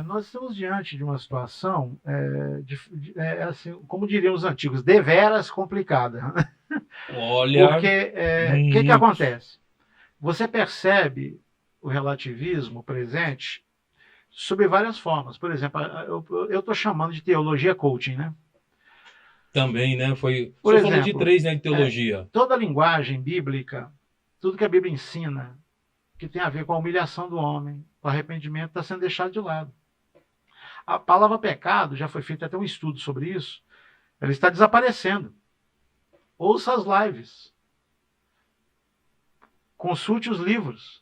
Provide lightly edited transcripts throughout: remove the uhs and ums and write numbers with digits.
Nós estamos diante de uma situação, assim, como diriam os antigos, deveras complicada. Porque Olha, o que muito. acontece? Você percebe o relativismo presente sob várias formas. Por exemplo, eu estou chamando de teologia coaching, né? Também, né? Foi. O Por senhor falou de exemplo, três, né? De é, teologia. toda a linguagem bíblica, tudo que a Bíblia ensina, que tem a ver com a humilhação do homem, com o arrependimento, está sendo deixado de lado. A palavra pecado, já foi feito até um estudo sobre isso, ela está desaparecendo. Ouça as lives, consulte os livros.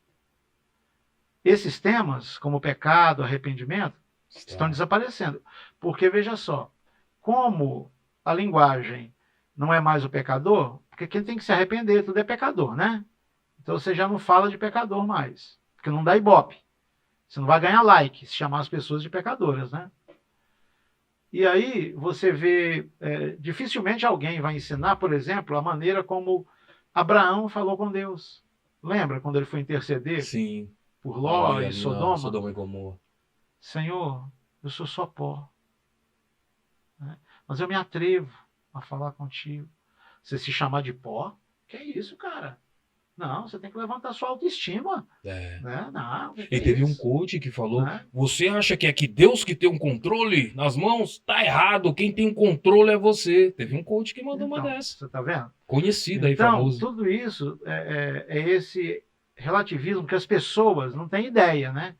Esses temas, como pecado, arrependimento, estão Está. desaparecendo. Porque, veja só, como a linguagem não é mais o pecador, porque quem tem que se arrepender, tudo é pecador, né? Então você já não fala de pecador mais, porque não dá ibope. Você não vai ganhar like se chamar as pessoas de pecadoras, né? E aí você vê, dificilmente alguém vai ensinar, por exemplo, a maneira como Abraão falou com Deus. Lembra quando ele foi interceder Sim. por Ló Ali, e ali na Sodoma? Sodoma e Gomorra. Senhor, eu sou só pó, né? Mas eu me atrevo a falar contigo. Você se chamar de pó? Que é isso, cara? Não, você tem que levantar sua autoestima, É. né? Não, o que E é teve um isso? coach que falou: Né? você acha que é que Deus que tem um controle nas mãos? Tá errado. Quem tem um controle é você. Teve um coach que mandou uma Então, dessa. você está vendo? Conhecido aí, Então, famoso. tudo isso é esse relativismo que as pessoas não têm ideia, né?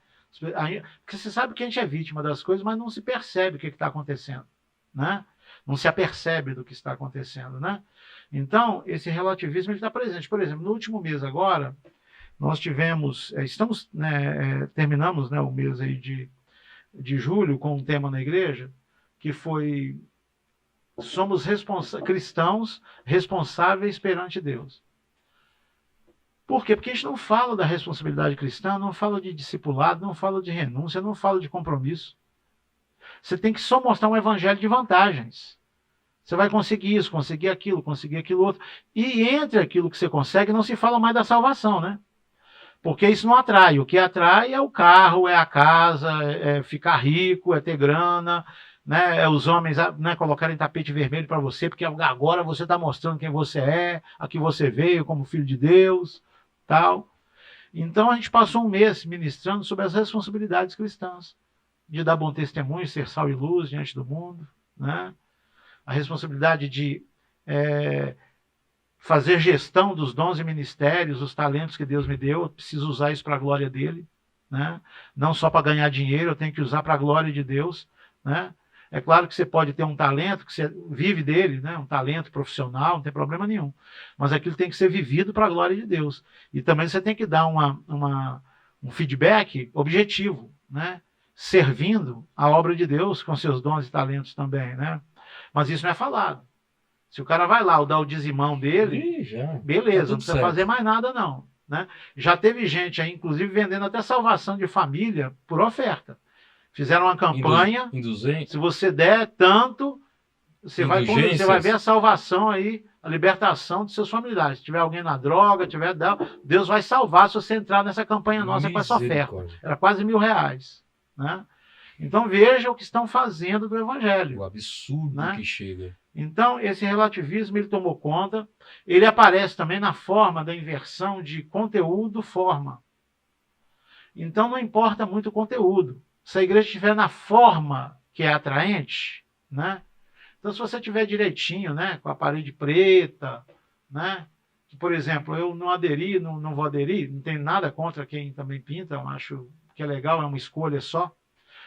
Porque você sabe que a gente é vítima das coisas, mas não se percebe o que está acontecendo, né? Não se apercebe do que está acontecendo, né? Então, esse relativismo está presente. Por exemplo, no último mês agora, nós tivemos, estamos, né, terminamos, né, o mês aí de julho com um tema na igreja que foi somos cristãos responsáveis perante Deus. Por quê? Porque a gente não fala da responsabilidade cristã, não fala de discipulado, não fala de renúncia, não fala de compromisso. Você tem que só mostrar um evangelho de vantagens. Você vai conseguir isso, conseguir aquilo outro. E entre aquilo que você consegue, não se fala mais da salvação, né? Porque isso não atrai. O que atrai é o carro, é a casa, é ficar rico, é ter grana, né? É os homens, né, colocarem tapete vermelho para você, porque agora você está mostrando quem você é, a que você veio como filho de Deus, tal. Então a gente passou um mês ministrando sobre as responsabilidades cristãs, de dar bom testemunho, ser sal e luz diante do mundo, né? A responsabilidade de fazer gestão dos dons e ministérios, os talentos que Deus me deu, eu preciso usar isso para a glória dele, né? Não só para ganhar dinheiro, eu tenho que usar para a glória de Deus, né? É claro que você pode ter um talento, que você vive dele, né? Um talento profissional, não tem problema nenhum. Mas aquilo tem que ser vivido para a glória de Deus. E também você tem que dar um feedback objetivo, né? Servindo a obra de Deus com seus dons e talentos também, né? Mas isso não é falado. Se o cara vai lá dar o dizimão dele, Ih, já. Tá beleza, não tudo precisa fazer certo. mais nada não. Né? Já teve gente aí, inclusive, vendendo até salvação de família por oferta. Fizeram uma campanha, se você der tanto, você vai ver a Indulgências. salvação aí, a libertação dos seus familiares. Se tiver alguém na droga, Deus vai salvar se você entrar nessa campanha nossa com essa oferta. Misericórdia. Era quase R$ 1.000. Né? Então veja o que estão fazendo do Evangelho. O absurdo Né? que chega. Então, esse relativismo ele tomou conta. Ele aparece também na forma da inversão de conteúdo-forma. Então, não importa muito o conteúdo. Se a igreja estiver na forma que é atraente, né? Então, se você tiver direitinho, né, com a parede preta, né? Por exemplo, eu não aderi, não vou aderir, não tenho nada contra quem também pinta, eu acho que é legal, é uma escolha só.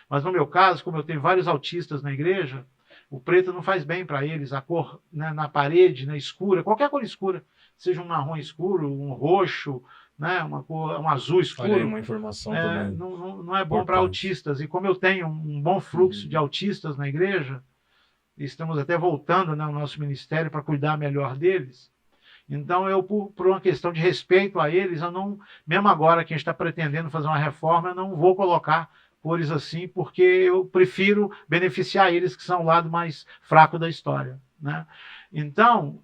Mas no meu caso, como eu tenho vários autistas na igreja, o preto não faz bem para eles, a cor, né, na parede, né, escura, qualquer cor escura, seja um marrom escuro, um roxo, né, um azul Olha aí escuro, uma informação também não é bom para importante. autistas. E como eu tenho um bom fluxo de Uhum. autistas na igreja, estamos até voltando, né, ao nosso ministério para cuidar melhor deles. Então, eu, por uma questão de respeito a eles, eu não, mesmo agora que a gente está pretendendo fazer uma reforma, eu não vou colocar cores assim, porque eu prefiro beneficiar eles, que são o lado mais fraco da história. Né? Então,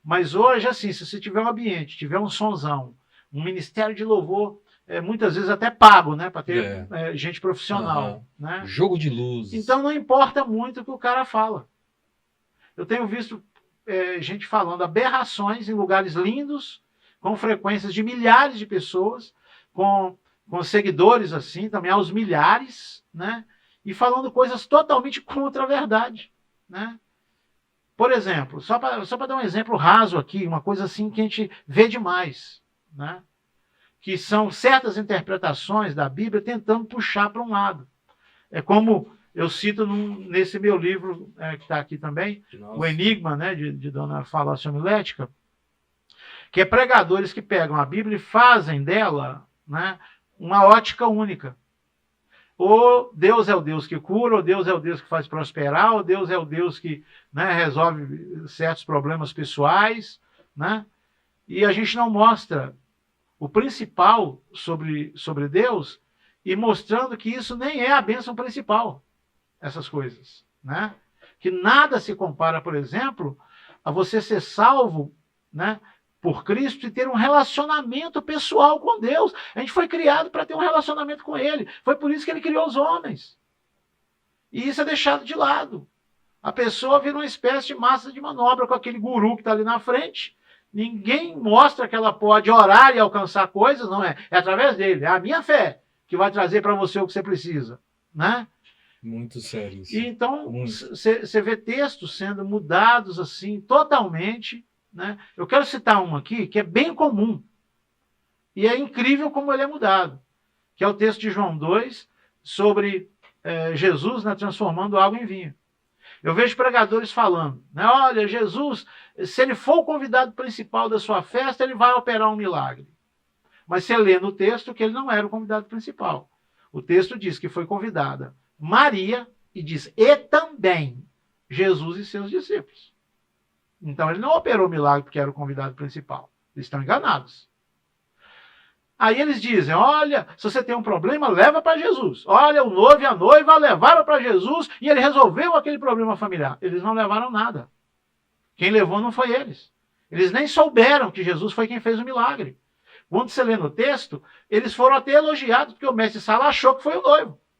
mas hoje, assim, se você tiver um ambiente, tiver um sonzão, um ministério de louvor muitas vezes até pago, né? Para ter gente profissional. Né? Jogo de luzes. Então não importa muito o que o cara fala. Eu tenho visto gente falando aberrações em lugares lindos, com frequências de milhares de pessoas, com seguidores assim, também aos milhares, né? E falando coisas totalmente contra a verdade. Né? Por exemplo, só para dar um exemplo raso aqui, uma coisa assim que a gente vê demais, né? Que são certas interpretações da Bíblia tentando puxar para um lado. É como eu cito nesse meu livro, que está aqui também, Nossa. O Enigma, né, de Dona Falácia Homilética, que é pregadores que pegam a Bíblia e fazem dela, né, uma ótica única. Ou Deus é o Deus que cura, ou Deus é o Deus que faz prosperar, ou Deus é o Deus que, né, resolve certos problemas pessoais. Né? E a gente não mostra o principal sobre Deus e mostrando que isso nem é a bênção principal, essas coisas. Né? Que nada se compara, por exemplo, a você ser salvo, né, por Cristo e ter um relacionamento pessoal com Deus. A gente foi criado para ter um relacionamento com Ele. Foi por isso que Ele criou os homens. E isso é deixado de lado. A pessoa vira uma espécie de massa de manobra com aquele guru que está ali na frente. Ninguém mostra que ela pode orar e alcançar coisas, não é? É através dele. É a minha fé que vai trazer para você o que você precisa. Né? Muito sério isso. E então, você vê textos sendo mudados assim, totalmente. Né? Eu quero citar um aqui que é bem comum. E é incrível como ele é mudado. Que é o texto de João 2, sobre Jesus, né, transformando água em vinho. Eu vejo pregadores falando, né, olha, Jesus, se ele for o convidado principal da sua festa, ele vai operar um milagre. Mas você lê no texto que ele não era o convidado principal. O texto diz que foi convidada Maria e diz, e também Jesus e seus discípulos. Então ele não operou o milagre porque era o convidado principal. Eles estão enganados. Aí eles dizem, olha, se você tem um problema, leva para Jesus. Olha, o noivo e a noiva levaram para Jesus e ele resolveu aquele problema familiar. Eles não levaram nada. Quem levou não foi eles. Eles nem souberam que Jesus foi quem fez o milagre. Quando você lê no texto, eles foram até elogiados porque o mestre Sala achou que foi o noivo.